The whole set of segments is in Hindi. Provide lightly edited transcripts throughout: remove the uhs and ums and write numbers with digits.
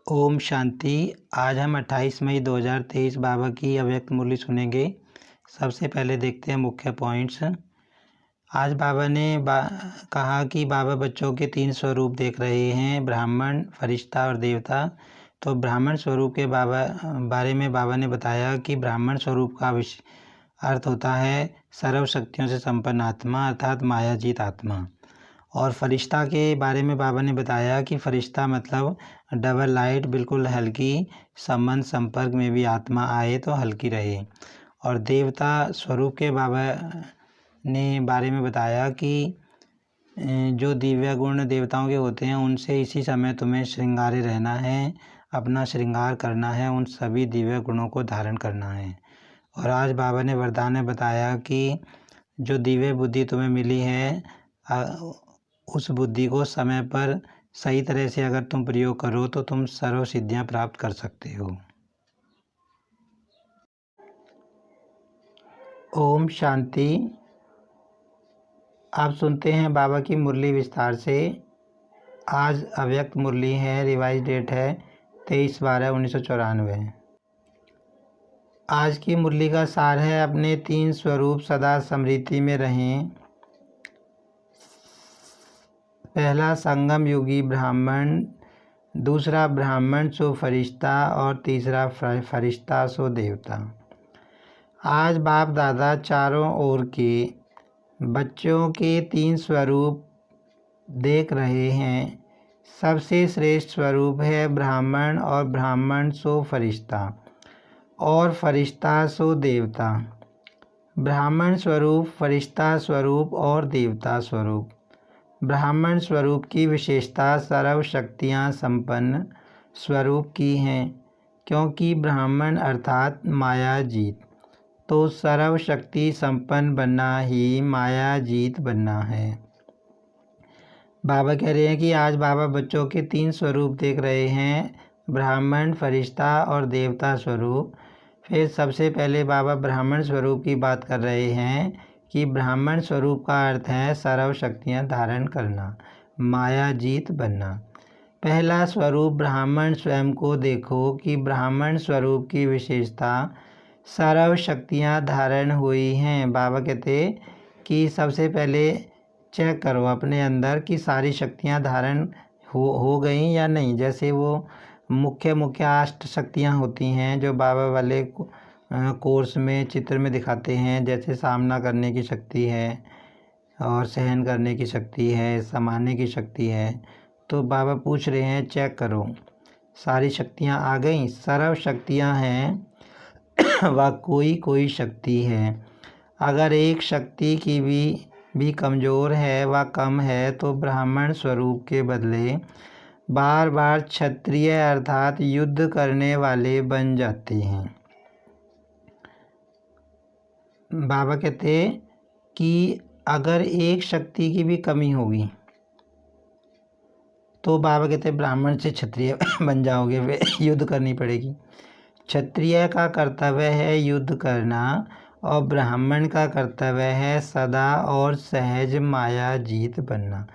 ओम शांति। आज हम 28 मई 2023 बाबा की अव्यक्त मुरली सुनेंगे। सबसे पहले देखते हैं मुख्य पॉइंट्स। आज बाबा ने कहा कि बाबा बच्चों के 3 स्वरूप देख रहे हैं, ब्राह्मण, फरिश्ता और देवता। तो ब्राह्मण स्वरूप के बारे में बाबा ने बताया कि ब्राह्मण स्वरूप का अर्थ होता है सर्व शक्तियों से संपन्न आत्मा अर्थात मायाजीत आत्मा। और फरिश्ता के बारे में बाबा ने बताया कि फरिश्ता मतलब डबल लाइट, बिल्कुल हल्की, संबंध संपर्क में भी आत्मा आए तो हल्की रहे। और देवता स्वरूप के बाबा ने बारे में बताया कि जो दिव्य गुण देवताओं के होते हैं उनसे इसी समय तुम्हें श्रृंगारे रहना है, अपना श्रृंगार करना है, उन सभी दिव्य गुणों को धारण करना है। और आज बाबा ने वरदान में बताया कि जो दिव्य बुद्धि तुम्हें मिली है उस बुद्धि को समय पर सही तरह से अगर तुम प्रयोग करो तो तुम सर्व सिद्धियां प्राप्त कर सकते हो। ओम शांति। आप सुनते हैं बाबा की मुरली विस्तार से। आज अव्यक्त मुरली है, रिवाइज डेट है 23/12/1994। आज की मुरली का सार है अपने 3 स्वरूप सदा स्मृति में रहें। पहला संगम युगी ब्राह्मण, दूसरा ब्राह्मण सो फरिश्ता और तीसरा फरिश्ता सो देवता। आज बाप दादा चारों ओर के बच्चों के 3 स्वरूप देख रहे हैं। सबसे श्रेष्ठ स्वरूप है ब्राह्मण और ब्राह्मण सो फरिश्ता और फरिश्ता सो देवता। ब्राह्मण स्वरूप, फरिश्ता स्वरूप और देवता स्वरूप। ब्राह्मण स्वरूप की विशेषता सर्व शक्तियाँ संपन्न स्वरूप की हैं, क्योंकि ब्राह्मण अर्थात माया जीत। तो सर्व शक्ति संपन्न बनना ही माया जीत बनना है। बाबा कह रहे हैं कि आज बाबा बच्चों के 3 स्वरूप देख रहे हैं, ब्राह्मण, फरिश्ता और देवता स्वरूप। फिर सबसे पहले बाबा ब्राह्मण स्वरूप की बात कर रहे हैं कि ब्राह्मण स्वरूप का अर्थ है सर्व शक्तियाँ धारण करना, माया जीत बनना। पहला स्वरूप ब्राह्मण स्वयं को देखो कि ब्राह्मण स्वरूप की विशेषता सर्व शक्तियाँ धारण हुई हैं। बाबा कहते कि सबसे पहले चेक करो अपने अंदर कि सारी शक्तियाँ धारण हो गई या नहीं। जैसे वो मुख्य 8 शक्तियाँ होती हैं जो बाबा वाले कोर्स में चित्र में दिखाते हैं, जैसे सामना करने की शक्ति है और सहन करने की शक्ति है, समाने की शक्ति है। तो बाबा पूछ रहे हैं चेक करो सारी शक्तियाँ आ गई। सर्व शक्तियाँ हैं वह कोई शक्ति है। अगर एक शक्ति की भी कमज़ोर है व कम है तो ब्राह्मण स्वरूप के बदले बार बार क्षत्रिय अर्थात युद्ध करने वाले बन जाते हैं। बाबा कहते कि अगर एक शक्ति की भी कमी होगी तो बाबा कहते ब्राह्मण से क्षत्रिय बन जाओगे, वे युद्ध करनी पड़ेगी। क्षत्रिय का कर्तव्य है युद्ध करना और ब्राह्मण का कर्तव्य है सदा और सहज माया जीत बनना।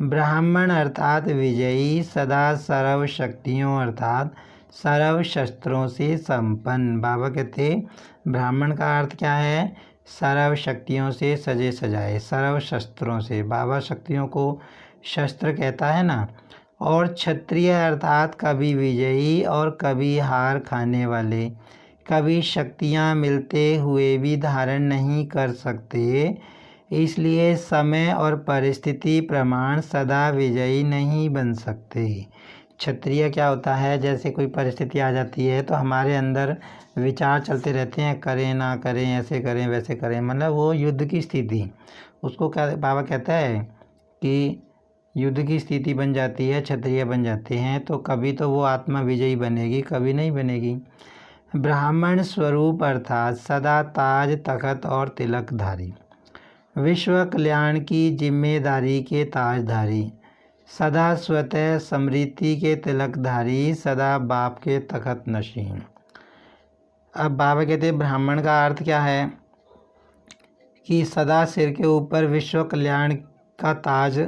ब्राह्मण अर्थात विजयी, सदा सर्व शक्तियों अर्थात सर्व शस्त्रों से संपन्न। बाबा कहते ब्राह्मण का अर्थ क्या है? सर्व शक्तियों से सजे सजाए, सर्व शस्त्रों से। बाबा शक्तियों को शस्त्र कहता है ना। और क्षत्रिय अर्थात कभी विजयी और कभी हार खाने वाले, कभी शक्तियाँ मिलते हुए भी धारण नहीं कर सकते, इसलिए समय और परिस्थिति प्रमाण सदा विजयी नहीं बन सकते। क्षत्रिय क्या होता है? जैसे कोई परिस्थिति आ जाती है तो हमारे अंदर विचार चलते रहते हैं, करें ना करें, ऐसे करें वैसे करें, मतलब वो युद्ध की स्थिति, उसको क्या बाबा कहता है कि युद्ध की स्थिति बन जाती है, क्षत्रिय बन जाते हैं। तो कभी तो वो आत्मा विजयी बनेगी, कभी नहीं बनेगी। ब्राह्मण स्वरूप अर्थात सदा ताज तखत और तिलकधारी, विश्व कल्याण की जिम्मेदारी के ताजधारी, सदा स्वतः समृद्धि के तिलकधारी, सदा बाप के तखत नशीन। अब बाबा कहते हैं ब्राह्मण का अर्थ क्या है कि सदा सिर के ऊपर विश्व कल्याण का ताज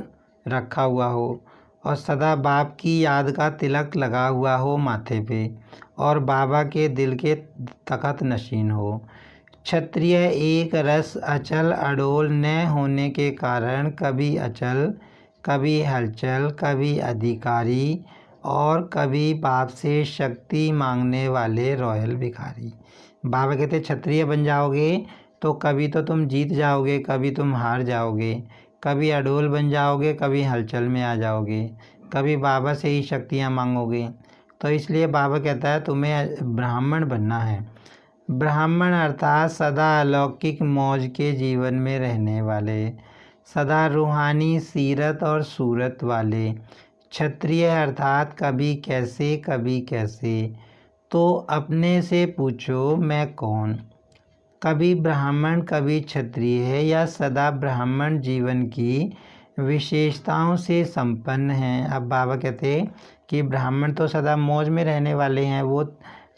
रखा हुआ हो और सदा बाप की याद का तिलक लगा हुआ हो माथे पे और बाबा के दिल के तखत नशीन हो। क्षत्रिय एक रस अचल अडोल न होने के कारण कभी अचल, कभी हलचल, कभी अधिकारी और कभी बाप से शक्ति मांगने वाले रॉयल भिखारी। बाबा कहते क्षत्रिय बन जाओगे तो कभी तो तुम जीत जाओगे, कभी तुम हार जाओगे, कभी अडोल बन जाओगे, कभी हलचल में आ जाओगे, कभी बाबा से ही शक्तियाँ मांगोगे। तो इसलिए बाबा कहता है तुम्हें ब्राह्मण बनना है। ब्राह्मण अर्थात सदा अलौकिक मौज के जीवन में रहने वाले, सदा रूहानी सीरत और सूरत वाले। क्षत्रिय अर्थात कभी कैसे कभी कैसे। तो अपने से पूछो मैं कौन, कभी ब्राह्मण कभी क्षत्रिय है या सदा ब्राह्मण जीवन की विशेषताओं से संपन्न हैं। अब बाबा कहते कि ब्राह्मण तो सदा मौज में रहने वाले हैं, वो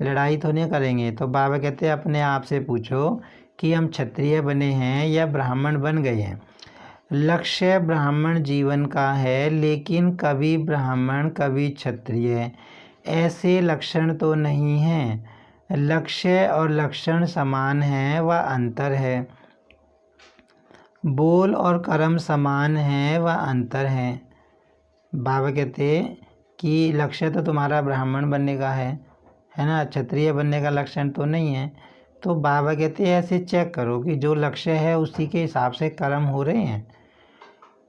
लड़ाई तो नहीं करेंगे। तो बाबा कहते अपने आप से पूछो कि हम क्षत्रिय बने हैं या ब्राह्मण बन गए हैं। लक्ष्य ब्राह्मण जीवन का है, लेकिन कभी ब्राह्मण कभी क्षत्रिय, ऐसे लक्षण तो नहीं हैं। लक्ष्य और लक्षण समान हैं व अंतर है। बोल और कर्म समान हैं व अंतर है। बाबा कहते कि लक्ष्य तो तुम्हारा ब्राह्मण बनने का है ना, क्षत्रिय बनने का लक्षण तो नहीं है। तो बाबा कहते हैं ऐसे चेक करो कि जो लक्ष्य है उसी के हिसाब से कर्म हो रहे हैं।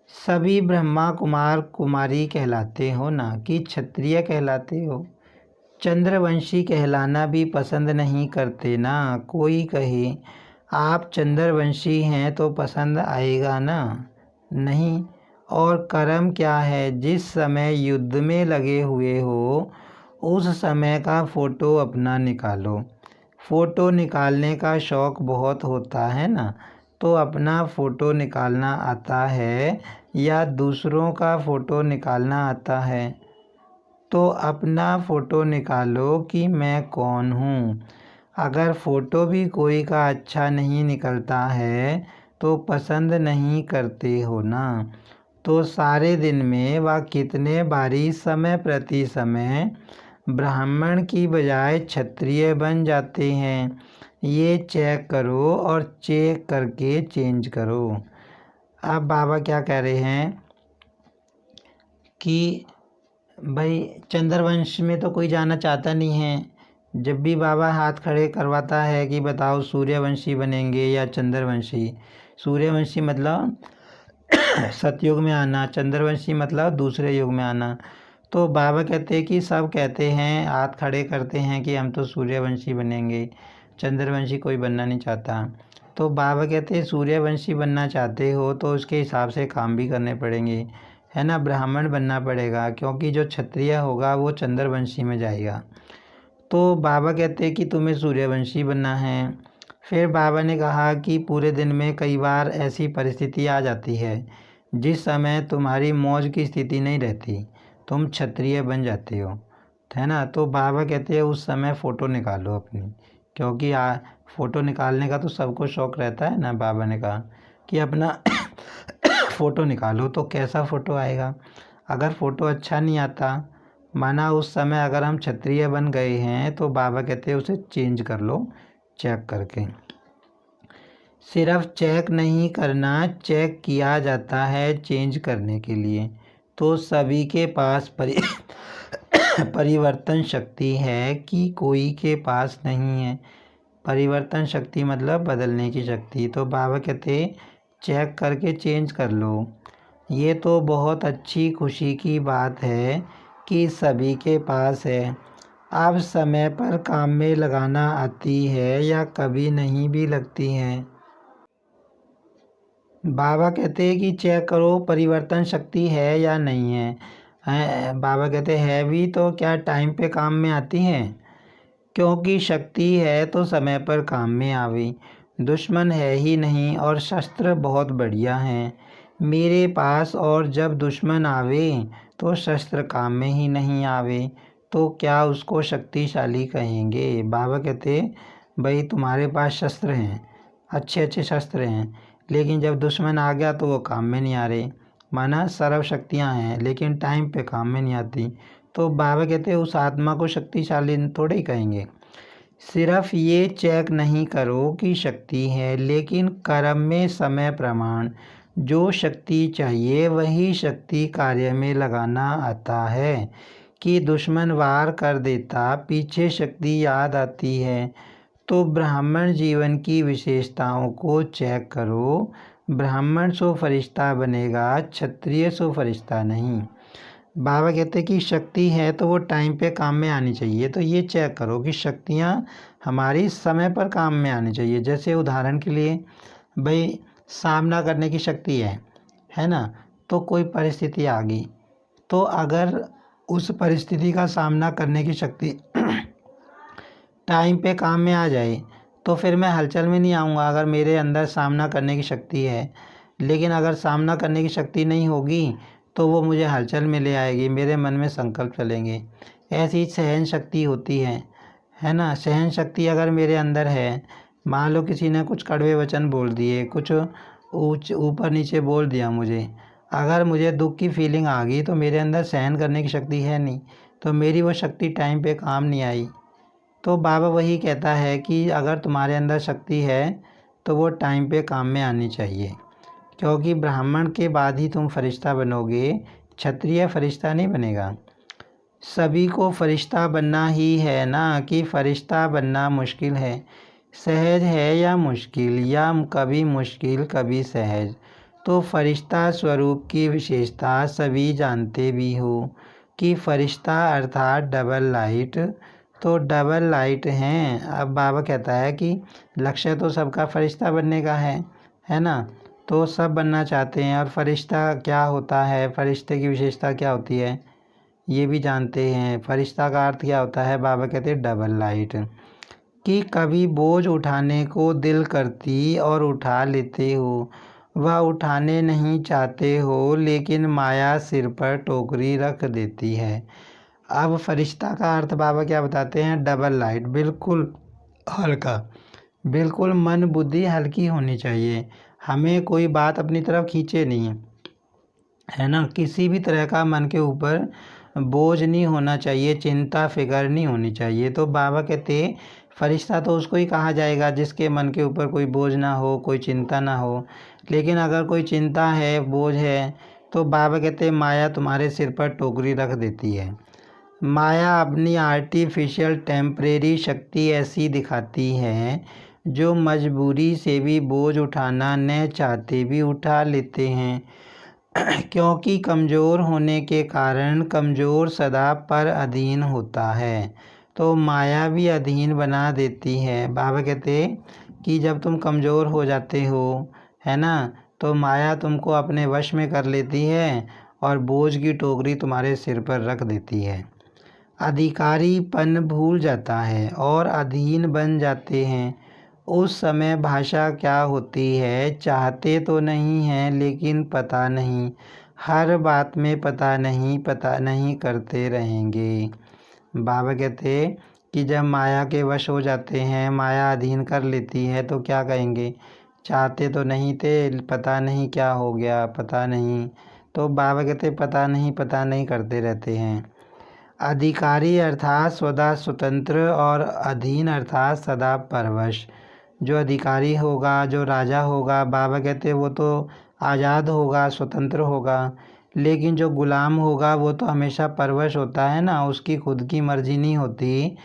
सभी ब्रह्मा कुमार कुमारी कहलाते हो ना कि क्षत्रिय कहलाते हो। चंद्रवंशी कहलाना भी पसंद नहीं करते ना। कोई कहे आप चंद्रवंशी हैं तो पसंद आएगा ना, नहीं। और कर्म क्या है, जिस समय युद्ध में लगे हुए हो उस समय का फ़ोटो अपना निकालो। फ़ोटो निकालने का शौक़ बहुत होता है ना, तो अपना फ़ोटो निकालना आता है या दूसरों का फ़ोटो निकालना आता है। तो अपना फ़ोटो निकालो कि मैं कौन हूँ। अगर फ़ोटो भी कोई का अच्छा नहीं निकलता है तो पसंद नहीं करते हो ना। तो सारे दिन में वह कितने बारी समय प्रति समय ब्राह्मण की बजाय क्षत्रिय बन जाते हैं, ये चेक करो और चेक करके चेंज करो। अब बाबा क्या कह रहे हैं कि भाई चंद्रवंश में तो कोई जाना चाहता नहीं है। जब भी बाबा हाथ खड़े करवाता है कि बताओ सूर्यवंशी बनेंगे या चंद्रवंशी। सूर्यवंशी मतलब सतयुग में आना, चंद्रवंशी मतलब दूसरे युग में आना। तो बाबा कहते हैं कि सब कहते हैं, हाथ खड़े करते हैं कि हम तो सूर्यवंशी बनेंगे, चंद्रवंशी कोई बनना नहीं चाहता। तो बाबा कहते हैं सूर्यवंशी बनना चाहते हो तो उसके हिसाब से काम भी करने पड़ेंगे, है ना। ब्राह्मण बनना पड़ेगा क्योंकि जो क्षत्रिय होगा वो चंद्रवंशी में जाएगा। तो बाबा कहते हैं कि तुम्हें सूर्यवंशी बनना है। फिर बाबा ने कहा कि पूरे दिन में कई बार ऐसी परिस्थिति आ जाती है जिस समय तुम्हारी मौज की स्थिति नहीं रहती, तुम क्षत्रिय बन जाते हो, है ना। तो बाबा कहते हैं उस समय फ़ोटो निकालो अपनी, क्योंकि फ़ोटो निकालने का तो सबको शौक़ रहता है ना। बाबा ने कहा कि अपना फ़ोटो निकालो। तो कैसा फ़ोटो आएगा? अगर फ़ोटो अच्छा नहीं आता, माना उस समय अगर हम क्षत्रिय बन गए हैं, तो बाबा कहते हैं उसे चेंज कर लो चेक करके। सिर्फ चेक नहीं करना, चेक किया जाता है चेंज करने के लिए। तो सभी के पास परिवर्तन शक्ति है कि कोई के पास नहीं है। परिवर्तन शक्ति मतलब बदलने की शक्ति। तो बाबा कहते चेक करके चेंज कर लो। ये तो बहुत अच्छी खुशी की बात है कि सभी के पास है। अब समय पर काम में लगाना आती है या कभी नहीं भी लगती है। बाबा कहते हैं कि चेक करो परिवर्तन शक्ति है या नहीं है। बाबा कहते है भी तो क्या टाइम पे काम में आती है? क्योंकि शक्ति है तो समय पर काम में आवे। दुश्मन है ही नहीं और शस्त्र बहुत बढ़िया हैं मेरे पास, और जब दुश्मन आवे तो शस्त्र काम में ही नहीं आवे तो क्या उसको शक्तिशाली कहेंगे? बाबा कहते भाई तुम्हारे पास शस्त्र हैं, अच्छे अच्छे शस्त्र हैं, लेकिन जब दुश्मन आ गया तो वो काम में नहीं आ रहे। माना सर्व शक्तियाँ हैं लेकिन टाइम पे काम में नहीं आती, तो बाबा कहते हैं उस आत्मा को शक्तिशाली थोड़े ही कहेंगे। सिर्फ ये चेक नहीं करो कि शक्ति है, लेकिन कर्म में समय प्रमाण जो शक्ति चाहिए वही शक्ति कार्य में लगाना आता है। कि दुश्मन वार कर देता, पीछे शक्ति याद आती है। तो ब्राह्मण जीवन की विशेषताओं को चेक करो। ब्राह्मण सो फरिश्ता बनेगा, क्षत्रिय सो फरिश्ता नहीं। बाबा कहते कि शक्ति है तो वो टाइम पे काम में आनी चाहिए। तो ये चेक करो कि शक्तियाँ हमारी समय पर काम में आनी चाहिए। जैसे उदाहरण के लिए भाई सामना करने की शक्ति है ना, तो कोई परिस्थिति आ गई, तो अगर उस परिस्थिति का सामना करने की शक्ति टाइम पे काम में आ जाए तो फिर मैं हलचल में नहीं आऊँगा। अगर मेरे अंदर सामना करने की शक्ति है, लेकिन अगर सामना करने की शक्ति नहीं होगी तो वो मुझे हलचल में ले आएगी, मेरे मन में संकल्प चलेंगे। ऐसी सहन शक्ति होती है ना। सहन शक्ति अगर मेरे अंदर है, मान लो किसी ने कुछ कड़वे वचन बोल दिए, कुछ ऊपर नीचे बोल दिया मुझे, अगर मुझे दुख की फीलिंग आ गई तो मेरे अंदर सहन करने की शक्ति है नहीं, तो मेरी वो शक्ति टाइम पे काम नहीं आई। तो बाबा वही कहता है कि अगर तुम्हारे अंदर शक्ति है तो वो टाइम पे काम में आनी चाहिए, क्योंकि ब्राह्मण के बाद ही तुम फरिश्ता बनोगे, क्षत्रिय फरिश्ता नहीं बनेगा। सभी को फरिश्ता बनना ही है ना, कि फरिश्ता बनना मुश्किल है। सहज है या मुश्किल, या कभी मुश्किल कभी सहज। तो फरिश्ता स्वरूप की विशेषता सभी जानते भी हो कि फरिश्ता अर्थात डबल लाइट। तो डबल लाइट हैं। अब बाबा कहता है कि लक्ष्य तो सबका फरिश्ता बनने का है ना, तो सब बनना चाहते हैं। और फरिश्ता क्या होता है, फरिश्ते की विशेषता क्या होती है, ये भी जानते हैं। फरिश्ता का अर्थ क्या होता है, बाबा कहते हैं डबल लाइट। कि कभी बोझ उठाने को दिल करती और उठा लेते हो, वह उठाने नहीं चाहते हो, लेकिन माया सिर पर टोकरी रख देती है। अब फरिश्ता का अर्थ बाबा क्या बताते हैं, डबल लाइट, बिल्कुल हल्का, बिल्कुल मन बुद्धि हल्की होनी चाहिए। हमें कोई बात अपनी तरफ खींचे नहीं, है ना। किसी भी तरह का मन के ऊपर बोझ नहीं होना चाहिए, चिंता फिक्र नहीं होनी चाहिए। तो बाबा कहते फरिश्ता तो उसको ही कहा जाएगा जिसके मन के ऊपर कोई बोझ ना हो, कोई चिंता ना हो। लेकिन अगर कोई चिंता है, बोझ है, तो बाबा कहते माया तुम्हारे सिर पर टोकरी रख देती है। माया अपनी आर्टिफिशियल टेम्परेरी शक्ति ऐसी दिखाती है जो मजबूरी से भी बोझ उठाना न चाहते भी उठा लेते हैं। क्योंकि कमज़ोर होने के कारण कमज़ोर सदा पर अधीन होता है, तो माया भी अधीन बना देती है। बाबा कहते कि जब तुम कमज़ोर हो जाते हो, है ना, तो माया तुमको अपने वश में कर लेती है और बोझ की टोकरी तुम्हारे सिर पर रख देती है। अधिकारीपन भूल जाता है और अधीन बन जाते हैं। उस समय भाषा क्या होती है, चाहते तो नहीं हैं लेकिन पता नहीं, हर बात में पता नहीं करते रहेंगे। बाबा कहते कि जब माया के वश हो जाते हैं, माया अधीन कर लेती है, तो क्या कहेंगे, चाहते तो नहीं थे, पता नहीं क्या हो गया, पता नहीं। तो बाबा कहते पता नहीं करते रहते हैं। अधिकारी अर्थात सदा स्वतंत्र और अधीन अर्थात सदा परवश। जो अधिकारी होगा, जो राजा होगा, बाबा कहते वो तो आज़ाद होगा, स्वतंत्र होगा। लेकिन जो गुलाम होगा वो तो हमेशा परवश होता है ना, उसकी खुद की मर्जी नहीं होती।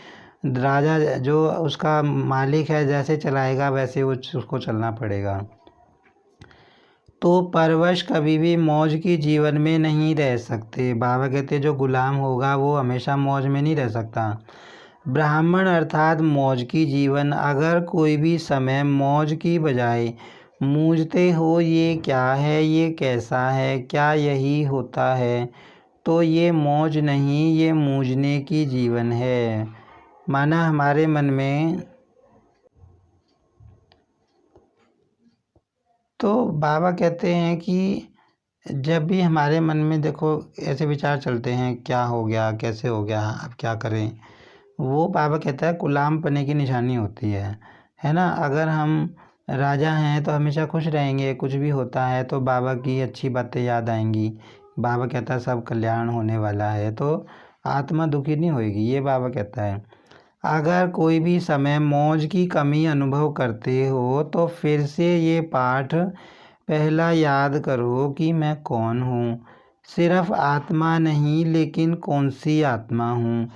राजा जो उसका मालिक है जैसे चलाएगा वैसे उसको चलना पड़ेगा। तो परवश कभी भी मौज की जीवन में नहीं रह सकते। बाबा कहते जो गुलाम होगा वो हमेशा मौज में नहीं रह सकता। ब्राह्मण अर्थात मौज की जीवन। अगर कोई भी समय मौज की बजाय मूझते हो ये क्या है, ये कैसा है, क्या यही होता है, तो ये मौज नहीं, ये मूझने की जीवन है। माना हमारे मन में, तो बाबा कहते हैं कि जब भी हमारे मन में देखो ऐसे विचार चलते हैं, क्या हो गया, कैसे हो गया, अब क्या करें, वो बाबा कहता है गुलाम पने की निशानी होती है ना। अगर हम राजा हैं तो हमेशा खुश रहेंगे, कुछ भी होता है तो बाबा की अच्छी बातें याद आएंगी। बाबा कहता है सब कल्याण होने वाला है, तो आत्मा दुखी नहीं होएगी, ये बाबा कहता है। अगर कोई भी समय मौज की कमी अनुभव करते हो तो फिर से ये पाठ पहला याद करो कि मैं कौन हूँ। सिर्फ आत्मा नहीं, लेकिन कौन सी आत्मा हूँ।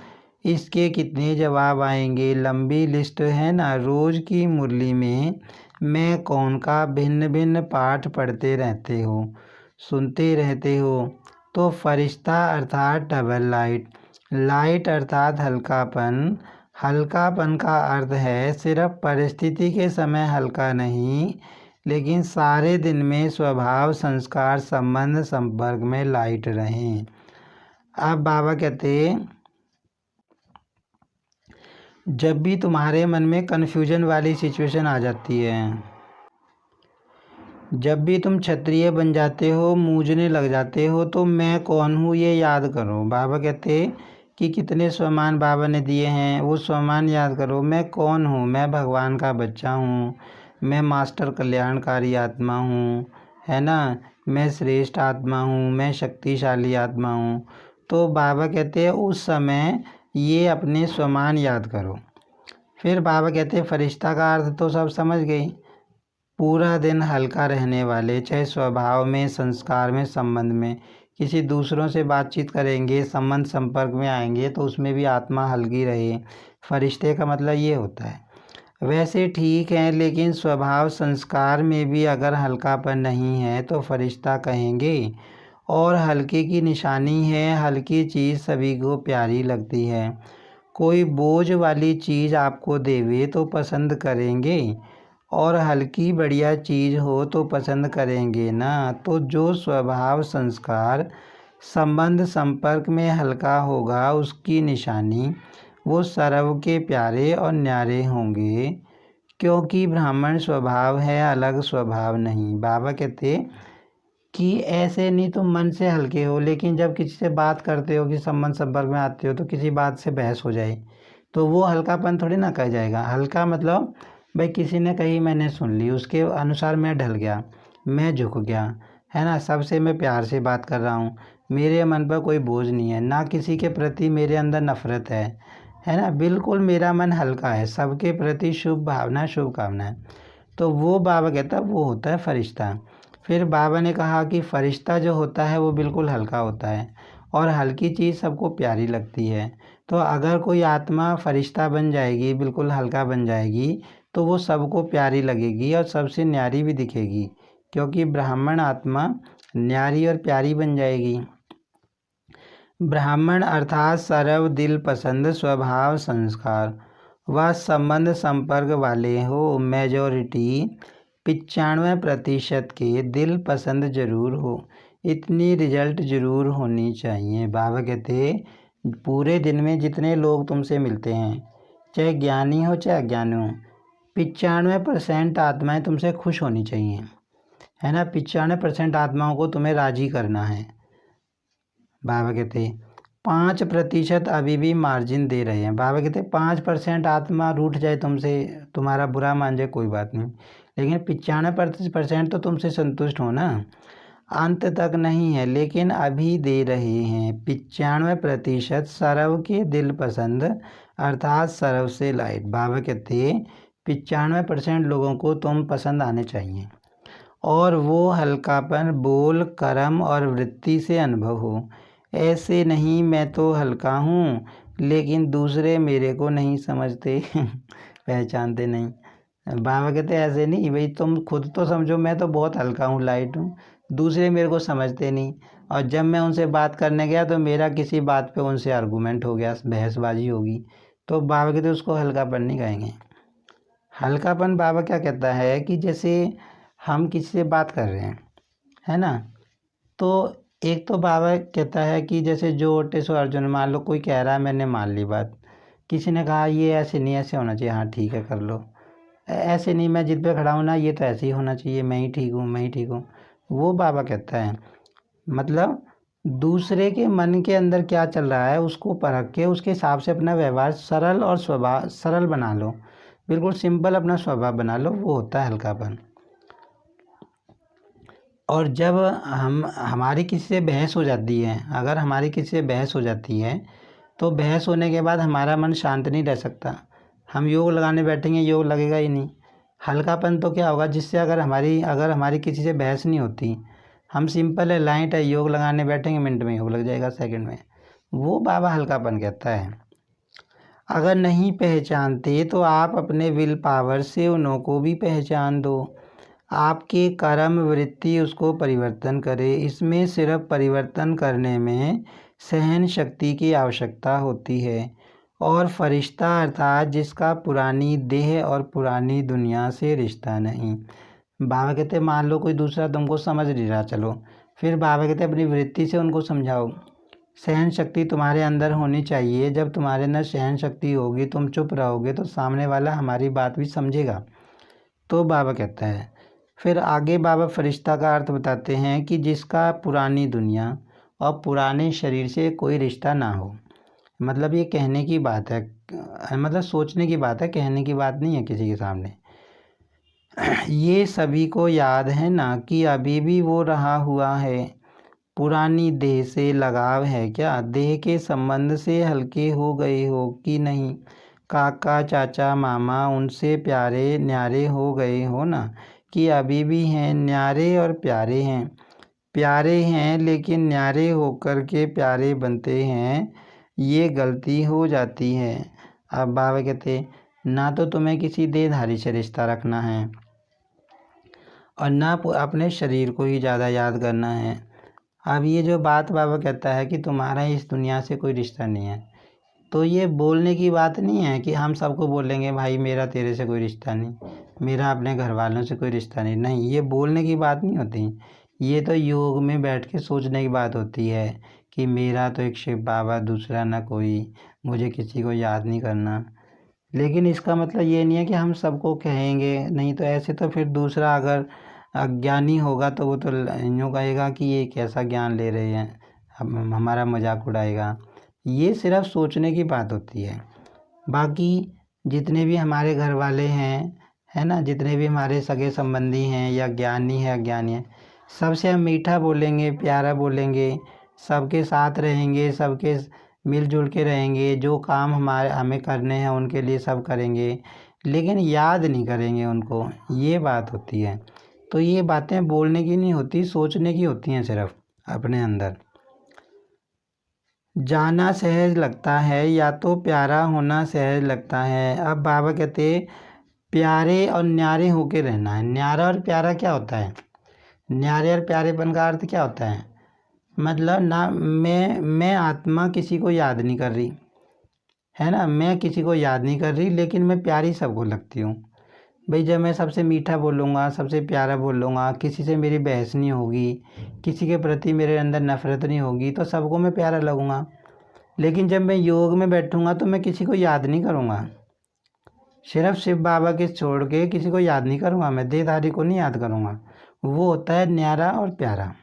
इसके कितने जवाब आएंगे, लंबी लिस्ट है ना। रोज़ की मुरली में मैं कौन का भिन्न भिन्न पाठ पढ़ते रहते हो, सुनते रहते हो। तो फरिश्ता अर्थात डबल लाइट, लाइट अर्थात हल्कापन। हल्कापन का अर्थ है सिर्फ परिस्थिति के समय हल्का नहीं, लेकिन सारे दिन में स्वभाव, संस्कार, संबंध, संपर्क में लाइट रहें। अब बाबा कहते जब भी तुम्हारे मन में कन्फ्यूजन वाली सिचुएशन आ जाती है, जब भी तुम क्षत्रिय बन जाते हो, मूझने लग जाते हो, तो मैं कौन हूँ ये याद करो। बाबा कहते कि कितने स्वमान बाबा ने दिए हैं, वो स्वमान याद करो। मैं कौन हूँ, मैं भगवान का बच्चा हूँ, मैं मास्टर कल्याणकारी आत्मा हूँ, है ना। मैं श्रेष्ठ आत्मा हूँ, मैं शक्तिशाली आत्मा हूँ। तो बाबा कहते हैं उस समय ये अपने स्वमान याद करो। फिर बाबा कहते हैं फरिश्ता का अर्थ तो सब समझ गई। पूरा दिन हल्का रहने वाले, चाहे स्वभाव में, संस्कार में, संबंध में। किसी दूसरों से बातचीत करेंगे, संबंध संपर्क में आएंगे तो उसमें भी आत्मा हल्की रहे। फरिश्ते का मतलब ये होता है। वैसे ठीक है, लेकिन स्वभाव संस्कार में भी अगर हल्कापन नहीं है तो फरिश्ता कहेंगे। और हल्के की निशानी है, हल्की चीज़ सभी को प्यारी लगती है। कोई बोझ वाली चीज़ आपको देवे तो पसंद करेंगे, और हल्की बढ़िया चीज़ हो तो पसंद करेंगे ना। तो जो स्वभाव, संस्कार, संबंध, संपर्क में हल्का होगा उसकी निशानी वो सर्व के प्यारे और न्यारे होंगे, क्योंकि ब्राह्मण स्वभाव है, अलग स्वभाव नहीं। बाबा कहते कि ऐसे नहीं तुम मन से हल्के हो, लेकिन जब किसी से बात करते हो, कि संबंध संपर्क में आते हो, तो किसी बात से बहस हो जाए तो वो हल्कापन थोड़ी ना कहा जाएगा। हल्का मतलब भाई किसी ने कही, मैंने सुन ली, उसके अनुसार मैं ढल गया, मैं झुक गया, है ना। सबसे मैं प्यार से बात कर रहा हूँ, मेरे मन पर कोई बोझ नहीं है, ना किसी के प्रति मेरे अंदर नफरत है ना। बिल्कुल मेरा मन हल्का है, सबके प्रति शुभ भावना, शुभकामनाएं। तो वो बाबा कहता वो होता है फरिश्ता। फिर बाबा ने कहा कि फरिश्ता जो होता है वो बिल्कुल हल्का होता है, और हल्की चीज़ सबको प्यारी लगती है। तो अगर कोई आत्मा फरिश्ता बन जाएगी, बिल्कुल हल्का बन जाएगी, तो वो सबको प्यारी लगेगी और सबसे न्यारी भी दिखेगी, क्योंकि ब्राह्मण आत्मा न्यारी और प्यारी बन जाएगी। ब्राह्मण अर्थात सर्व दिल पसंद, स्वभाव, संस्कार व संबंध संपर्क वाले हो। मेजॉरिटी 95% के दिल पसंद जरूर हो, इतनी रिजल्ट जरूर होनी चाहिए। बाबा कहते पूरे दिन में जितने लोग तुमसे मिलते हैं, चाहे ज्ञानी हो चाहे अज्ञानी हो, 95% आत्माएं तुमसे खुश होनी चाहिए, है ना। 95% आत्माओं को तुम्हें राजी करना है। बाबा कहते 5% अभी भी मार्जिन दे रहे हैं। बाबा कहते 5% आत्मा रूठ जाए तुमसे, तुम्हारा बुरा मान जाए, कोई बात नहीं, लेकिन 95% तो तुमसे संतुष्ट हो ना। अंत तक नहीं है, लेकिन अभी दे रहे हैं। 95% सर्व के दिल पसंद अर्थात सर्व से लाइट। बाबा कहते 95% लोगों को तुम पसंद आने चाहिए, और वो हल्कापन बोल, कर्म और वृत्ति से अनुभव हो। ऐसे नहीं मैं तो हल्का हूँ, लेकिन दूसरे मेरे को नहीं समझते पहचानते नहीं। बाबा कहते ऐसे नहीं भाई, तुम खुद तो समझो मैं तो बहुत हल्का हूँ, लाइट हूँ, दूसरे मेरे को समझते नहीं। और जब मैं उनसे बात करने गया तो मेरा किसी बात पे उनसे आर्गूमेंट हो गया, बहसबाजी होगी, तो बाबा कहते उसको हल्कापन नहीं कहेंगे। हल्कापन बाबा क्या कहता है कि जैसे हम किसी से बात कर रहे हैं, है ना, तो एक तो बाबा कहता है कि जैसे जो ओटे सो अर्जुन, मान लो कोई कह रहा है, मैंने मान ली बात, किसी ने कहा ये ऐसे नहीं, ऐसे होना चाहिए, हाँ ठीक है कर लो, ऐसे नहीं, मैं जिद पे खड़ा हूँ ना, ये तो ऐसे ही होना चाहिए, मैं ही ठीक हूँ, मैं ही ठीक हूँ। वो बाबा कहता है मतलब दूसरे के मन के अंदर क्या चल रहा है उसको परख के उसके हिसाब से अपना व्यवहार सरल और स्वभाव सरल बना लो। बिल्कुल सिंपल अपना स्वभाव बना लो, वो होता है हल्कापन। और जब हमारी किसी से बहस हो जाती है, अगर हमारी किसी से बहस हो जाती है तो बहस होने के बाद हमारा मन शांत नहीं रह सकता। हम योग लगाने बैठेंगे, योग लगेगा ही नहीं। हल्कापन तो क्या होगा, जिससे अगर हमारी किसी से बहस नहीं होती, हम सिंपल है, लाइट है, योग लगाने बैठेंगे, मिनट में योग लग जाएगा, सेकंड में। वो बाबा हल्कापन कहता है। अगर नहीं पहचानते तो आप अपने विल पावर से उन्हों को भी पहचान दो। आपके कर्म वृत्ति उसको परिवर्तन करे। इसमें सिर्फ परिवर्तन करने में सहन शक्ति की आवश्यकता होती है। और फरिश्ता अर्थात जिसका पुरानी देह और पुरानी दुनिया से रिश्ता नहीं। बाबा कहते मान लो कोई दूसरा तुमको समझ नहीं रहा, चलो फिर बाबा कहते अपनी वृत्ति से उनको समझाओ। सहन शक्ति तुम्हारे अंदर होनी चाहिए। जब तुम्हारे अंदर सहन शक्ति होगी, तुम चुप रहोगे, तो सामने वाला हमारी बात भी समझेगा। तो बाबा कहता है, फिर आगे बाबा फरिश्ता का अर्थ बताते हैं कि जिसका पुरानी दुनिया और पुराने शरीर से कोई रिश्ता ना हो। मतलब ये कहने की बात है, मतलब सोचने की बात है, कहने की बात नहीं है किसी के सामने। ये सभी को याद है ना कि अभी भी वो रहा हुआ है। पुरानी देह से लगाव है क्या? देह के संबंध से हल्के हो गए हो कि नहीं? काका चाचा मामा उनसे प्यारे न्यारे हो गए हो ना, कि अभी भी हैं? न्यारे और प्यारे हैं। प्यारे हैं लेकिन न्यारे होकर के प्यारे बनते हैं, ये गलती हो जाती है। अब बाबा कहते ना तो तुम्हें किसी देहधारी से रिश्ता रखना है और ना अपने शरीर को ही ज़्यादा याद करना है। अब ये जो बात बाबा कहता है कि तुम्हारा इस दुनिया से कोई रिश्ता नहीं है, तो ये बोलने की बात नहीं है कि हम सबको बोलेंगे भाई मेरा तेरे से कोई रिश्ता नहीं, मेरा अपने घर वालों से कोई रिश्ता नहीं। नहीं, ये बोलने की बात नहीं होती। ये तो योग में बैठ के सोचने की बात होती है कि मेरा तो एक शिव बाबा, दूसरा ना कोई, मुझे किसी को याद नहीं करना। लेकिन इसका मतलब ये नहीं है कि हम सबको कहेंगे, नहीं तो ऐसे तो फिर दूसरा अगर अज्ञानी होगा तो वो तो यूँ कहेगा कि ये कैसा ज्ञान ले रहे हैं, हमारा मजाक उड़ाएगा। ये सिर्फ सोचने की बात होती है। बाकी जितने भी हमारे घर वाले हैं, है ना, जितने भी हमारे सगे संबंधी हैं या ज्ञानी है अज्ञानी है, सबसे हम मीठा बोलेंगे, प्यारा बोलेंगे, सबके साथ रहेंगे, सबके मिलजुल के रहेंगे, जो काम हमें करने हैं उनके लिए सब करेंगे, लेकिन याद नहीं करेंगे उनको। ये बात होती है। तो ये बातें बोलने की नहीं होती, सोचने की होती हैं सिर्फ अपने अंदर। जाना सहज लगता है या तो प्यारा होना सहज लगता है। अब बाबा कहते प्यारे और न्यारे होके रहना है। न्यारा और प्यारा क्या होता है? न्यारे और प्यारेपन का अर्थ क्या होता है? मतलब ना मैं आत्मा किसी को याद नहीं कर रही, है ना, मैं किसी को याद नहीं कर रही, लेकिन मैं प्यारी सबको लगती हूँ। भाई जब मैं सबसे मीठा बोलूँगा, सबसे प्यारा बोलूँगा, किसी से मेरी बहस नहीं होगी, किसी के प्रति मेरे अंदर नफ़रत नहीं होगी, तो सबको मैं प्यारा लगूँगा। लेकिन जब मैं योग में बैठूँगा तो मैं किसी को याद नहीं करूँगा, सिर्फ शिव बाबा के छोड़ के किसी को याद नहीं करूँगा, मैं देहधारी को नहीं याद करूँगा। वो होता है न्यारा और प्यारा।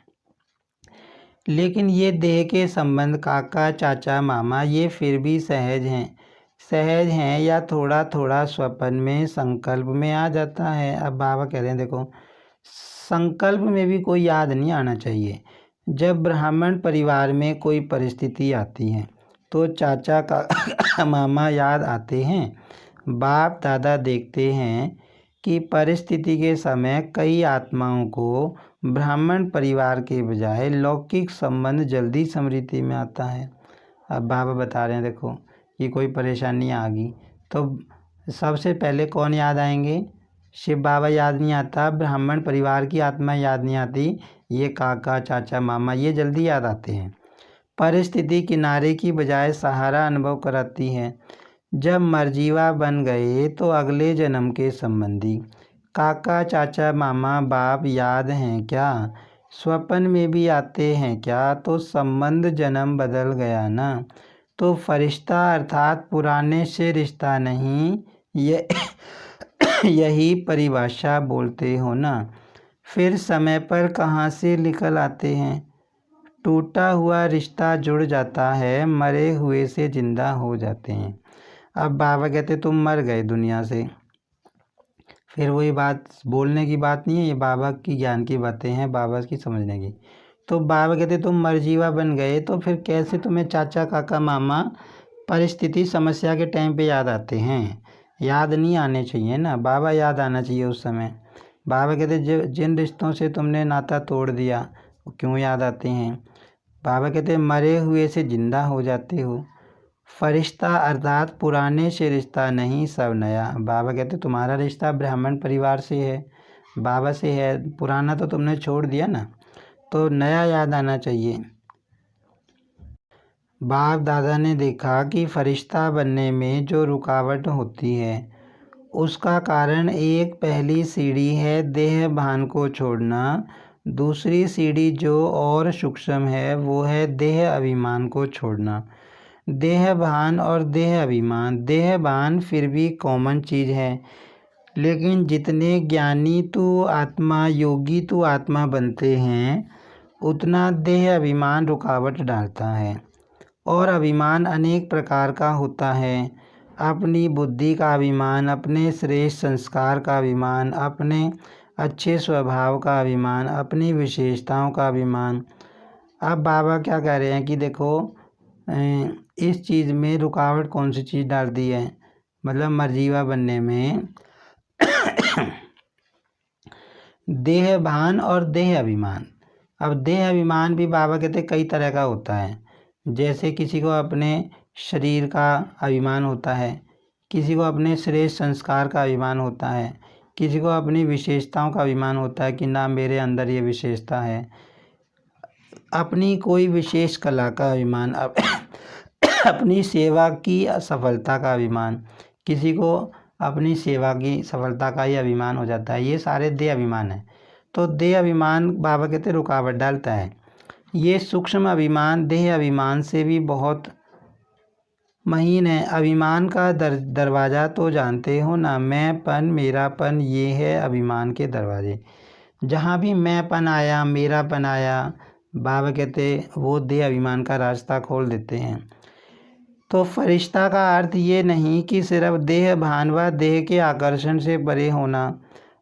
लेकिन ये देह के संबंध काका चाचा मामा ये फिर भी सहज हैं या थोड़ा थोड़ा स्वप्न में संकल्प में आ जाता है। अब बाबा कह रहे हैं देखो, संकल्प में भी कोई याद नहीं आना चाहिए। जब ब्राह्मण परिवार में कोई परिस्थिति आती है तो चाचा का मामा याद आते हैं। बाप दादा देखते हैं कि परिस्थिति के समय कई आत्माओं को ब्राह्मण परिवार के बजाय लौकिक संबंध जल्दी स्मृति में आता है। अब बाबा बता रहे हैं देखो, कि कोई परेशानी आ गई तो सबसे पहले कौन याद आएंगे? शिव बाबा याद नहीं आता, ब्राह्मण परिवार की आत्मा याद नहीं आती, ये काका चाचा मामा ये जल्दी याद आते हैं। परिस्थिति किनारे की बजाय सहारा अनुभव कराती है। जब मर्जीवा बन गए तो अगले जन्म के संबंधी काका चाचा मामा बाप याद हैं क्या? स्वप्न में भी आते हैं क्या? तो संबंध जन्म बदल गया ना। तो फरिश्ता अर्थात पुराने से रिश्ता नहीं, ये यही परिभाषा बोलते हो ना। फिर समय पर कहाँ से निकल आते हैं? टूटा हुआ रिश्ता जुड़ जाता है, मरे हुए से जिंदा हो जाते हैं। अब बाबा कहते तुम मर गए दुनिया से, फिर वही बात बोलने की बात नहीं है, ये बाबा की ज्ञान की बातें हैं, बाबा की समझने की। तो बाबा कहते तुम मरजीवा बन गए तो फिर कैसे तुम्हें चाचा काका मामा परिस्थिति समस्या के टाइम पे याद आते हैं? याद नहीं आने चाहिए ना, बाबा याद आना चाहिए उस समय। बाबा कहते जिन रिश्तों से तुमने नाता तोड़ दिया वो क्यों याद आते हैं? बाबा कहते मरे हुए से जिंदा हो जाते हो। फरिश्ता अर्थात पुराने से रिश्ता नहीं, सब नया। बाबा कहते तुम्हारा रिश्ता ब्राह्मण परिवार से है, बाबा से है, पुराना तो तुमने छोड़ दिया ना, तो नया याद आना चाहिए। बाप दादा ने देखा कि फरिश्ता बनने में जो रुकावट होती है उसका कारण एक पहली सीढ़ी है देह भान को छोड़ना, दूसरी सीढ़ी जो और सूक्ष्म है वो है देह अभिमान को छोड़ना। देह भान और देह अभिमान, देह भान फिर भी कॉमन चीज़ है, लेकिन जितने ज्ञानी तो आत्मा, योगी तो आत्मा बनते हैं उतना देह अभिमान रुकावट डालता है। और अभिमान अनेक प्रकार का होता है, अपनी बुद्धि का अभिमान, अपने श्रेष्ठ संस्कार का अभिमान, अपने अच्छे स्वभाव का अभिमान, अपनी विशेषताओं का अभिमान। अब बाबा क्या कह रहे हैं कि देखो इस चीज़ में रुकावट कौन सी चीज़ डाल दी है, मतलब मर्जीवा बनने में देह भान और देह अभिमान। अब देह अभिमान भी बाबा कहते कई तरह का होता है, जैसे किसी को अपने शरीर का अभिमान होता है, किसी को अपने श्रेष्ठ संस्कार का अभिमान होता है, किसी को अपनी विशेषताओं का अभिमान होता है कि ना मेरे अंदर ये विशेषता है, अपनी कोई विशेष कला का अभिमान, अपनी सेवा की सफलता का अभिमान, किसी को अपनी सेवा की सफलता का ही अभिमान हो जाता है। ये सारे देह अभिमान है। तो देह अभिमान बाबा कहते रुकावट डालता है। ये सूक्ष्म अभिमान देह अभिमान से भी बहुत महीन है। अभिमान का दरवाज़ा तो जानते हो ना, मैंपन मेरापन, ये है अभिमान के दरवाजे। जहाँ भी मैंपन आया, मेरापन आया, बाबा कहते वो देह अभिमान का रास्ता खोल देते हैं। तो फरिश्ता का अर्थ ये नहीं कि सिर्फ देह भान व देह के आकर्षण से परे होना,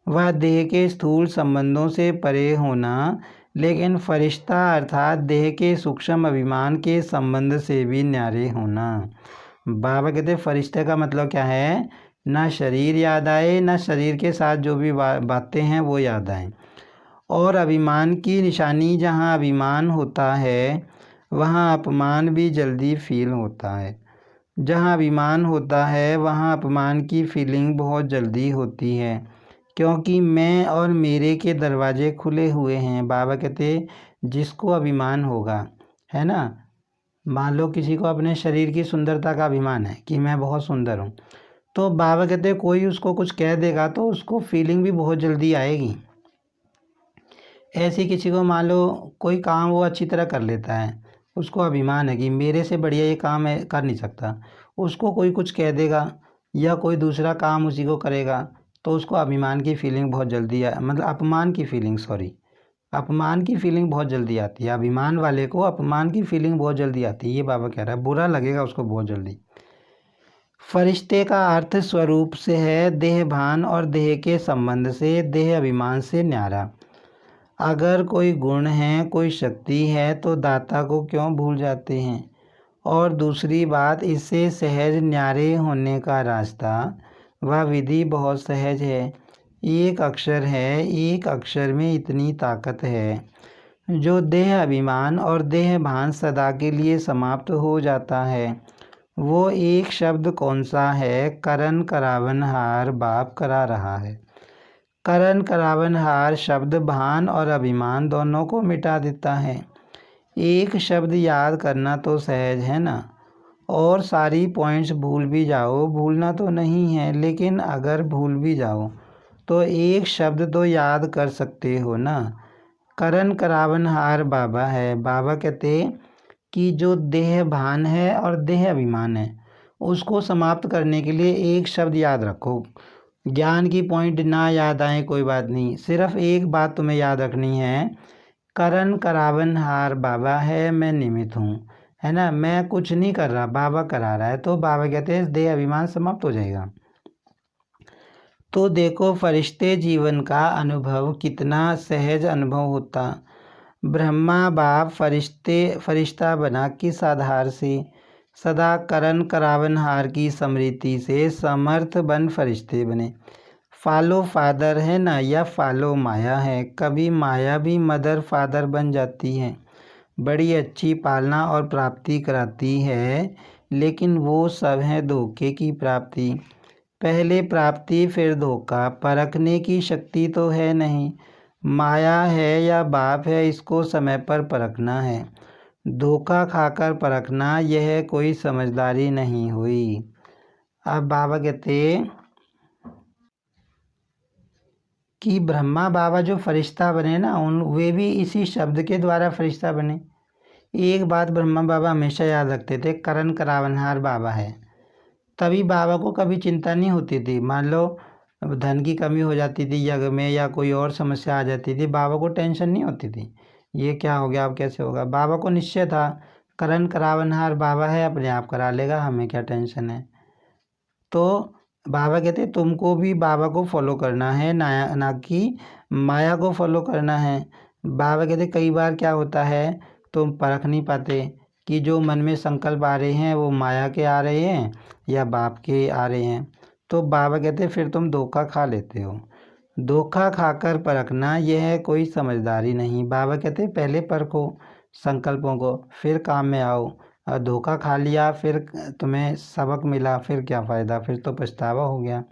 वह देह के स्थूल संबंधों से परे होना, लेकिन फरिश्ता अर्थात देह के सूक्ष्म अभिमान के संबंध से भी न्यारे होना। बाबा कहते फरिश्ते का मतलब क्या है, ना शरीर याद आए, ना शरीर के साथ जो भी बातें हैं वो याद आए। और अभिमान की निशानी, जहाँ अभिमान होता है वहाँ अपमान भी जल्दी फील होता है। जहाँ अभिमान होता है वहाँ अपमान की फीलिंग बहुत जल्दी होती है, क्योंकि मैं और मेरे के दरवाजे खुले हुए हैं। बाबा कहते जिसको अभिमान होगा, है ना, मान लो किसी को अपने शरीर की सुंदरता का अभिमान है कि मैं बहुत सुंदर हूँ, तो बाबा कहते कोई उसको कुछ कह देगा तो उसको फीलिंग भी बहुत जल्दी आएगी। ऐसे किसी को मान लो कोई काम वो अच्छी तरह कर लेता है, उसको अभिमान है कि मेरे से बढ़िया ये काम है कर नहीं सकता, उसको कोई कुछ कह देगा या कोई दूसरा काम उसी को करेगा तो उसको अभिमान की फीलिंग बहुत जल्दी मतलब अपमान की फीलिंग, अपमान की फीलिंग बहुत जल्दी आती है। अभिमान वाले को अपमान की फीलिंग बहुत जल्दी आती है, ये बाबा कह रहा है, बुरा लगेगा उसको बहुत जल्दी। फरिश्ते का अर्थ स्वरूप से है देह भान और देह के संबंध से, देह अभिमान से न्यारा। अगर कोई गुण है, कोई शक्ति है तो दाता को क्यों भूल जाते हैं? और दूसरी बात, इससे सहज न्यारे होने का रास्ता वह विधि बहुत सहज है। एक अक्षर है, एक अक्षर में इतनी ताकत है। जो देह अभिमान और देह भान सदा के लिए समाप्त हो जाता है वो एक शब्द कौन सा है? करण करावनहार बाप करा रहा है। करण करावनहार शब्द भान और अभिमान दोनों को मिटा देता है। एक शब्द याद करना तो सहज है ना, और सारी पॉइंट्स भूल भी जाओ, भूलना तो नहीं है, लेकिन अगर भूल भी जाओ तो एक शब्द तो याद कर सकते हो ना। करण करावनहार बाबा है। बाबा कहते कि जो देह भान है और देह अभिमान है उसको समाप्त करने के लिए एक शब्द याद रखो। ज्ञान की पॉइंट ना याद आए कोई बात नहीं, सिर्फ एक बात तुम्हें याद रखनी है, करण करावनहार बाबा है, मैं निमित्त हूँ, है ना, मैं कुछ नहीं कर रहा, बाबा करा रहा है। तो बाबा कहते हैं देह अभिमान समाप्त हो जाएगा। तो देखो फरिश्ते जीवन का अनुभव कितना सहज अनुभव होता। ब्रह्मा बाप फरिश्ता बना किस आधार से? सदा करण करावनहार की स्मृति से समर्थ बन फरिश्ते बने। फॉलो फादर है ना, या फॉलो माया है। कभी माया भी मदर फादर बन जाती है, बड़ी अच्छी पालना और प्राप्ति कराती है, लेकिन वो सब है धोखे की प्राप्ति। पहले प्राप्ति फिर धोखा, परखने की शक्ति तो है नहीं। माया है या बाप है, इसको समय पर परखना है। धोखा खाकर परखना यह कोई समझदारी नहीं हुई। अब बाबा कहते कि ब्रह्मा बाबा जो फरिश्ता बने ना, वे भी इसी शब्द के द्वारा फरिश्ता बने। एक बात ब्रह्मा बाबा हमेशा याद रखते थे, करण करावनहार बाबा है, तभी बाबा को कभी चिंता नहीं होती थी। मान लो धन की कमी हो जाती थी यज्ञ में, या कोई और समस्या आ जाती थी, बाबा को टेंशन नहीं होती थी, ये क्या हो गया अब कैसे होगा। बाबा को निश्चय था, करण करावनहार बाबा है, अपने आप करा लेगा, हमें क्या टेंशन है। तो बाबा कहते तुमको भी बाबा को फॉलो करना है, ना कि माया को फॉलो करना है। बाबा कहते कई बार क्या होता है, तुम परख नहीं पाते कि जो मन में संकल्प आ रहे हैं वो माया के आ रहे हैं या बाप के आ रहे हैं। तो बाबा कहते फिर तुम धोखा खा लेते हो। धोखा खाकर परखना यह कोई समझदारी नहीं। बाबा कहते पहले परखो संकल्पों को, फिर काम में आओ। और धोखा खा लिया, फिर तुम्हें सबक मिला, फिर क्या फ़ायदा, फिर तो पछतावा हो गया।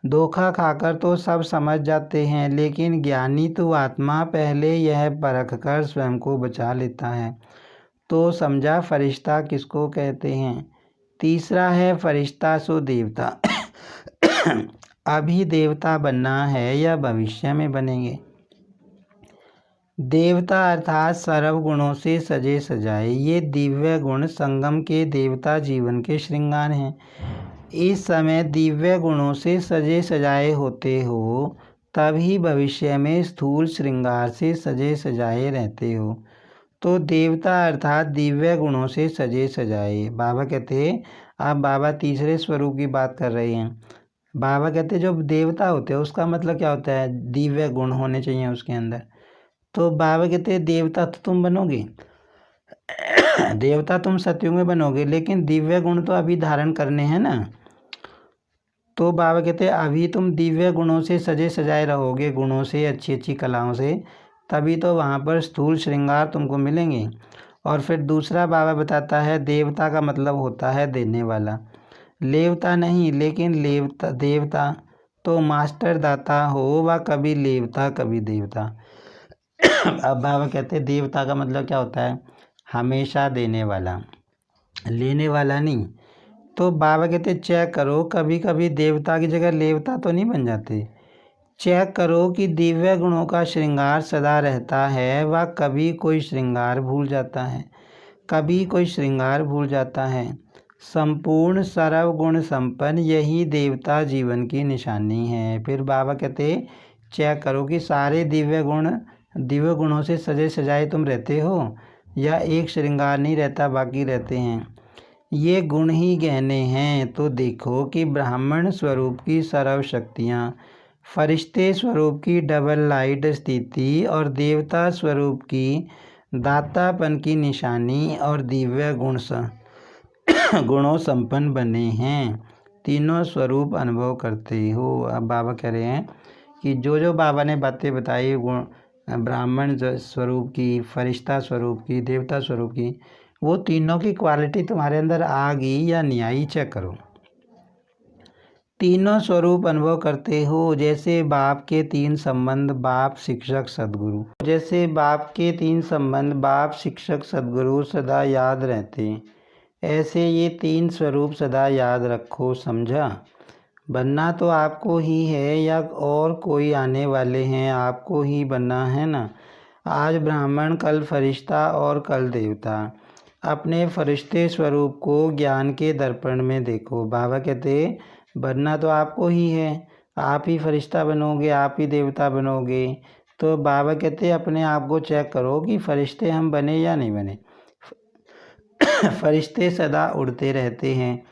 धोखा खाकर तो सब समझ जाते हैं, लेकिन ज्ञानी तो आत्मा पहले यह परख कर स्वयं को बचा लेता है। तो समझा फरिश्ता किसको कहते हैं। तीसरा है फरिश्ता सो देवता। अभी देवता बनना है या भविष्य में बनेंगे। देवता अर्थात सर्व गुणों से सजे सजाए, ये दिव्य गुण संगम के देवता जीवन के श्रृंगार हैं। इस समय दिव्य गुणों से सजे सजाए होते हो, तभी भविष्य में स्थूल श्रृंगार से सजे सजाए रहते हो। तो देवता अर्थात दिव्य गुणों से सजे सजाए। बाबा कहते अब बाबा तीसरे स्वरूप की बात कर रहे हैं। बाबा कहते जो देवता होते हैं उसका मतलब क्या होता है, दिव्य गुण होने चाहिए उसके अंदर। तो बाबा कहते देवता तो तुम बनोगे, देवता तुम सतयुग में बनोगे, लेकिन दिव्य गुण तो अभी धारण करने हैं ना। तो बाबा कहते अभी तुम दिव्य गुणों से सजे सजाए रहोगे, गुणों से, अच्छी अच्छी कलाओं से, तभी तो वहाँ पर स्थूल श्रृंगार तुमको मिलेंगे। और फिर दूसरा बाबा बताता है देवता का मतलब होता है देने वाला, लेवता नहीं, लेकिन देवता तो मास्टर दाता हो, व कभी लेवता कभी देवता। अब बाबा कहते देवता का मतलब क्या होता है, हमेशा देने वाला, लेने वाला नहीं। तो बाबा कहते चेक करो, कभी कभी देवता की जगह लेवता तो नहीं बन जाते। चेक करो कि दिव्य गुणों का श्रृंगार सदा रहता है, व कभी कोई श्रृंगार भूल जाता है, कभी कोई श्रृंगार भूल जाता है। संपूर्ण सर्व गुण संपन्न यही देवता जीवन की निशानी है। फिर बाबा कहते चेक करो कि सारे दिव्य गुणों से सजे सजाए तुम रहते हो, या एक श्रृंगार नहीं रहता बाकी रहते हैं। ये गुण ही गहने हैं। तो देखो कि ब्राह्मण स्वरूप की सर्व शक्तियाँ, फरिश्ते स्वरूप की डबल लाइट स्थिति, और देवता स्वरूप की दातापन की निशानी और दिव्य गुणों संपन्न बने हैं। तीनों स्वरूप अनुभव करते हो। अब बाबा कह रहे हैं कि जो जो बाबा ने बातें बताई, गुण ब्राह्मण स्वरूप की, फरिश्ता स्वरूप की, देवता स्वरूप की, वो तीनों की क्वालिटी तुम्हारे अंदर आ गई या नहीं आई, चेक करो। तीनों स्वरूप अनुभव करते हो। जैसे बाप के तीन संबंध, बाप शिक्षक सदगुरु, जैसे बाप के तीन संबंध बाप शिक्षक सदगुरु सदा याद रहते, ऐसे ये तीन स्वरूप सदा याद रखो। समझा। बनना तो आपको ही है, या और कोई आने वाले हैं, आपको ही बनना है ना। आज ब्राह्मण, कल फरिश्ता और कल देवता। अपने फरिश्ते स्वरूप को ज्ञान के दर्पण में देखो। बाबा कहते बनना तो आपको ही है, आप ही फरिश्ता बनोगे, आप ही देवता बनोगे। तो बाबा कहते अपने आप को चेक करो कि फरिश्ते हम बने या नहीं बने। फरिश्ते सदा उड़ते रहते हैं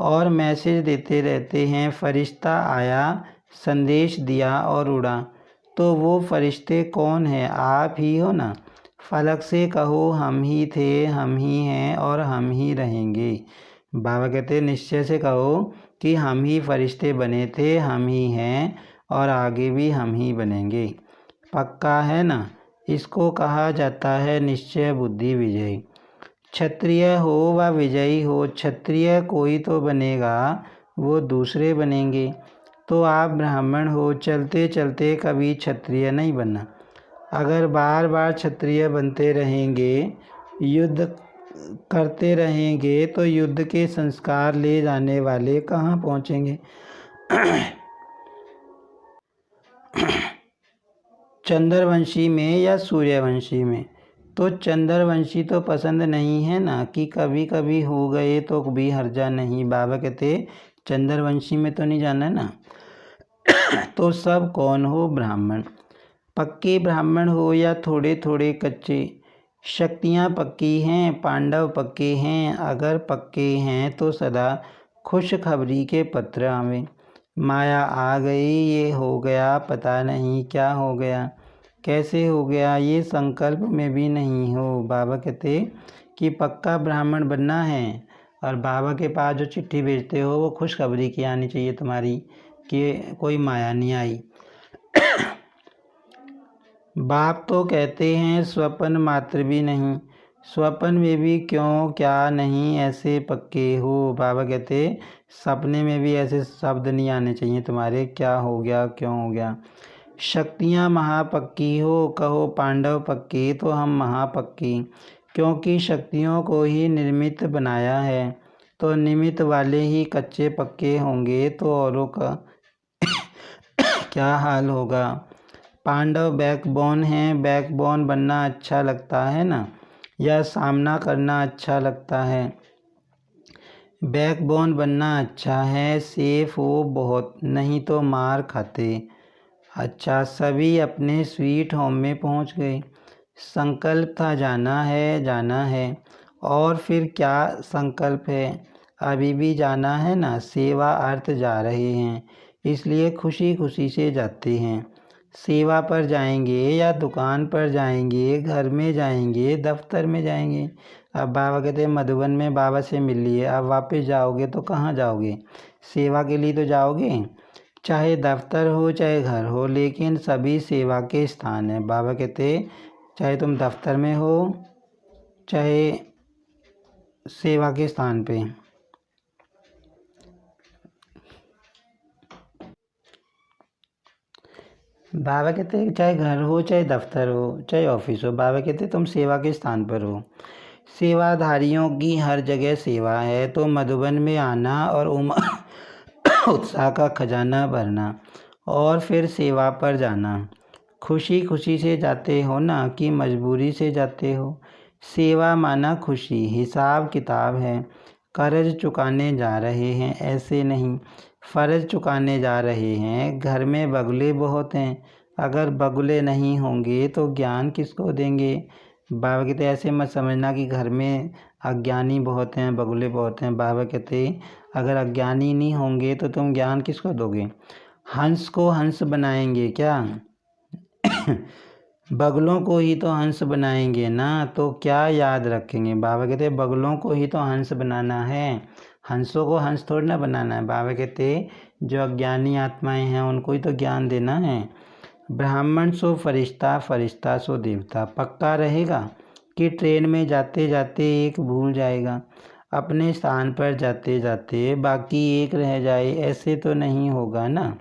और मैसेज देते रहते हैं, फरिश्ता आया संदेश दिया और उड़ा। तो वो फरिश्ते कौन है? आप ही हो ना। फलक से कहो हम ही थे, हम ही हैं और हम ही रहेंगे। बाबा कहते निश्चय से कहो कि हम ही फरिश्ते बने थे, हम ही हैं और आगे भी हम ही बनेंगे। पक्का है ना। इसको कहा जाता है निश्चय बुद्धि विजयी। क्षत्रिय हो व विजयी हो, क्षत्रिय कोई तो बनेगा, वो दूसरे बनेंगे। तो आप ब्राह्मण हो, चलते चलते कभी क्षत्रिय नहीं बनना। अगर बार बार क्षत्रिय बनते रहेंगे, युद्ध करते रहेंगे, तो युद्ध के संस्कार ले जाने वाले कहाँ पहुँचेंगे? चंद्रवंशी में या सूर्यवंशी में? तो चंद्रवंशी तो पसंद नहीं है ना, कि कभी कभी हो गए तो भी हर्जा नहीं। बाबा कहते चंद्रवंशी में तो नहीं जाना ना। तो सब कौन हो? ब्राह्मण। पक्के ब्राह्मण हो या थोड़े थोड़े कच्चे? शक्तियाँ पक्की हैं, पांडव पक्के हैं। अगर पक्के हैं तो सदा खुशखबरी के पत्र आवे। माया आ गई, ये हो गया, पता नहीं क्या हो गया, कैसे हो गया, ये संकल्प में भी नहीं हो। बाबा कहते कि पक्का ब्राह्मण बनना है, और बाबा के पास जो चिट्ठी भेजते हो वो खुशखबरी की आनी चाहिए तुम्हारी, कि कोई माया नहीं आई। बाप तो कहते हैं स्वप्न मात्र भी नहीं, स्वप्न में भी क्यों क्या नहीं ऐसे पक्के हो। बाबा कहते सपने में भी ऐसे शब्द नहीं आने चाहिए तुम्हारे, क्या हो गया, क्यों हो गया। शक्तियाँ महापक्की हो, कहो पांडव पक्के, तो हम महापक्की, क्योंकि शक्तियों को ही निर्मित बनाया है। तो निमित्त वाले ही कच्चे पक्के होंगे, तो औरों का क्या हाल होगा। पांडव बैकबोन हैं, बैकबोन बनना अच्छा लगता है ना, या सामना करना अच्छा लगता है? बैकबोन बनना अच्छा है, सेफ हो बहुत, नहीं तो मार खाते। अच्छा, सभी अपने स्वीट होम में पहुंच गए। संकल्प था जाना है, जाना है। और फिर क्या संकल्प है? अभी भी जाना है ना। सेवा अर्थ जा रहे हैं, इसलिए खुशी खुशी से जाते हैं। सेवा पर जाएंगे या दुकान पर जाएंगे, घर में जाएंगे, दफ्तर में जाएंगे। अब बाबा कहते हैं मधुबन में बाबा से मिल लिए, अब वापस जाओगे तो कहाँ जाओगे? सेवा के लिए तो जाओगे, चाहे दफ्तर हो चाहे घर हो, लेकिन सभी सेवा के स्थान है। बाबा कहते चाहे तुम दफ्तर में हो चाहे सेवा के स्थान पे। बाबा कहते हैं चाहे घर हो चाहे दफ्तर हो चाहे ऑफिस हो, बाबा कहते तुम सेवा के स्थान पर हो। सेवाधारियों की हर जगह सेवा है, तो मधुबन में आना और उत्साह का खजाना भरना, और फिर सेवा पर जाना। खुशी खुशी से जाते हो ना, कि मजबूरी से जाते हो? सेवा माना खुशी, हिसाब किताब है। कर्ज चुकाने जा रहे हैं ऐसे नहीं, फ़र्ज चुकाने जा रहे हैं। घर में बगुले बहुत हैं, अगर बगुले नहीं होंगे तो ज्ञान किसको देंगे? बाबा कहते ऐसे मत समझना कि घर में अज्ञानी बहुत हैं, बगुले बहुत हैं। बाबा कहते अगर अज्ञानी नहीं होंगे तो तुम ज्ञान किसको दोगे? हंस को हंस बनाएंगे क्या? बगलों को ही तो हंस बनाएंगे ना, तो क्या याद रखेंगे? बाबा कहते बगलों को ही तो हंस बनाना है, हंसों को हंस थोड़ी ना बनाना है। बाबा कहते जो अज्ञानी आत्माएं हैं उनको ही तो ज्ञान देना है। ब्राह्मण सो फरिश्ता, फरिश्ता सो देवता। पक्का रहेगा कि ट्रेन में जाते जाते एक भूल जाएगा, अपने स्थान पर जाते जाते बाकी एक रह जाए, ऐसे तो नहीं होगा ना।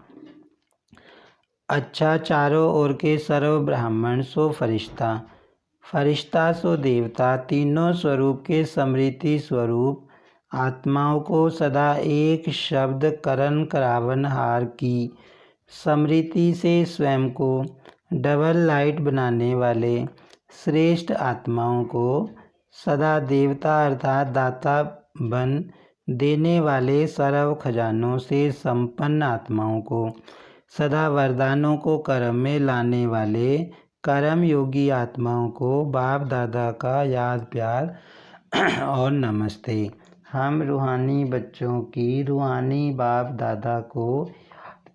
अच्छा, चारों ओर के सर्व ब्राह्मण सो फरिश्ता, फरिश्ता सो देवता, तीनों स्वरूप के समृति स्वरूप आत्माओं को सदा एक शब्द करण करावन हार की समृति से स्वयं को डबल लाइट बनाने वाले श्रेष्ठ आत्माओं को सदा देवता अर्थात दाता बन देने वाले सर्व खजानों से संपन्न आत्माओं को सदा वरदानों को कर्म में लाने वाले कर्म योगी आत्माओं को बाप दादा का याद प्यार और नमस्ते। हम रूहानी बच्चों की रूहानी बाप दादा को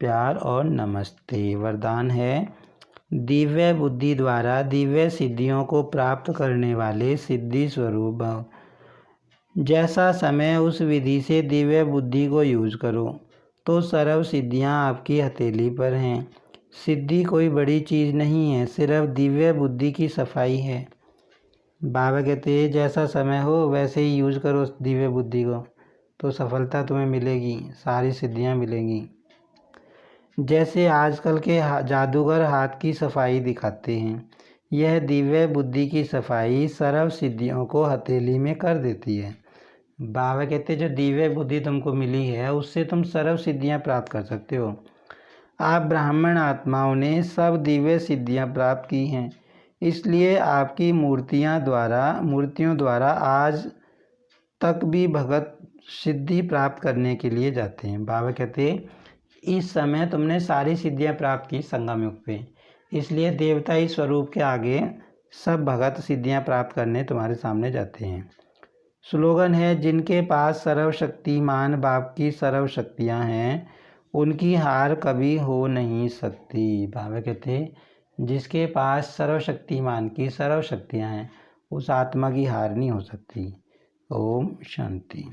प्यार और नमस्ते। वरदान है, दिव्य बुद्धि द्वारा दिव्य सिद्धियों को प्राप्त करने वाले सिद्धि स्वरूप भव। जैसा समय उस विधि से दिव्य बुद्धि को यूज करो तो सर्व सिद्धियां आपकी हथेली पर हैं। सिद्धि कोई बड़ी चीज़ नहीं है, सिर्फ दिव्य बुद्धि की सफाई है। बाबा कहते हैं जैसा समय हो वैसे ही यूज करो दिव्य बुद्धि को, तो सफलता तुम्हें मिलेगी, सारी सिद्धियां मिलेंगी। जैसे आजकल के जादूगर हाथ की सफाई दिखाते हैं, यह दिव्य बुद्धि की सफाई सर्व सिद्धियों को हथेली में कर देती है। बाबा कहते जो दिव्य बुद्धि तुमको मिली है उससे तुम सर्व सिद्धियां प्राप्त कर सकते हो। आप ब्राह्मण आत्माओं ने सब दिव्य सिद्धियां प्राप्त की हैं, इसलिए आपकी मूर्तियों द्वारा आज तक भी भगत सिद्धि प्राप्त करने के लिए जाते हैं। बाबा कहते इस समय तुमने सारी सिद्धियां प्राप्त की संगम युग पे, इसलिए देवता ही स्वरूप के आगे सब भगत सिद्धियां प्राप्त करने तुम्हारे सामने जाते हैं। स्लोगन है, जिनके पास सर्वशक्तिमान बाप की सर्व शक्तियाँ हैं उनकी हार कभी हो नहीं सकती। बाबा कहते जिसके पास सर्वशक्तिमान की सर्व शक्तियाँ हैं उस आत्मा की हार नहीं हो सकती। ओम शांति।